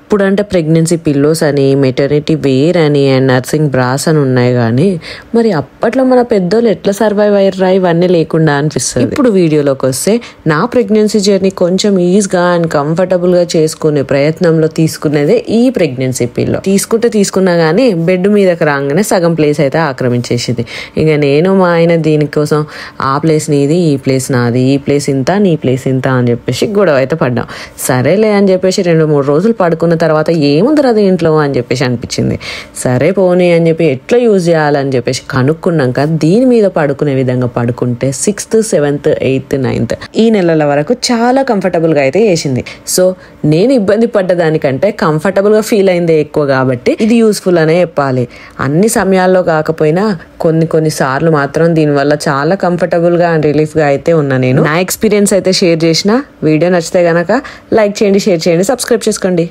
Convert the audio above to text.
ఇప్పుడంటే pregnancy pillows అని, maternity wear అని అండ్ నర్సింగ్ బ్రాస్ అని ఉన్నాయి. కానీ మరి అప్పట్లో మన పెద్దోళ్ళు ఎట్లా సర్వైవ్ అయ్యారా ఇవన్నీ లేకుండా అనిపిస్తుంది. ఇప్పుడు వీడియోలోకి వస్తే నా ప్రెగ్నెన్సీ జర్నీ కొంచెం ఈజీగా అండ్ కంఫర్టబుల్ గా చేసుకునే ప్రయత్నంలో తీసుకునేదే ఈ ప్రెగ్నెన్సీ పిల్లో. తీసుకున్నా కానీ బెడ్ మీదకి రాగానే సగం ప్లేస్ అయితే ఆక్రమించేసింది. ఇక నేను మా ఆయన దీనికోసం ఆ ప్లేస్ నీది, ఈ ప్లేస్ నాది, ఈ ప్లేస్ ఇంత, నీ ప్లేస్ ఇంత అని చెప్పేసి గొడవ అయితే పడ్డాం. సరేలే అని చెప్పేసి 2-3 రోజులు పడుకున్న తర్వాత ఏముందిరా దీంట్లో అని చెప్పేసి అనిపించింది. సరే పోనీ అని చెప్పి ఎట్లా యూజ్ చేయాలని చెప్పేసి కనుక్కున్నాక దీని మీద పడుకునే విధంగా పడుకుంటే 6th, 7th, 8th, 9th ఈ నెలల వరకు చాలా కంఫర్టబుల్ గా అయితే వేసింది. సో నేను ఇబ్బంది పడ్డదానికంటే కంఫర్టబుల్ గా ఫీల్ అయిందే ఎక్కువ కాబట్టి ఇది యూస్ఫుల్ అనే చెప్పాలి. అన్ని సమయాల్లో కాకపోయినా కొన్ని సార్లు మాత్రం దీనివల్ల చాలా కంఫర్టబుల్ గా అండ్ రిలీఫ్ గా అయితే ఉన్నా. నేను నా ఎక్స్పీరియన్స్ అయితే షేర్ చేసిన. వీడియో నచ్చితే గనక లైక్ చేయండి, షేర్ చేయండి, సబ్స్క్రైబ్ చేసుకోండి.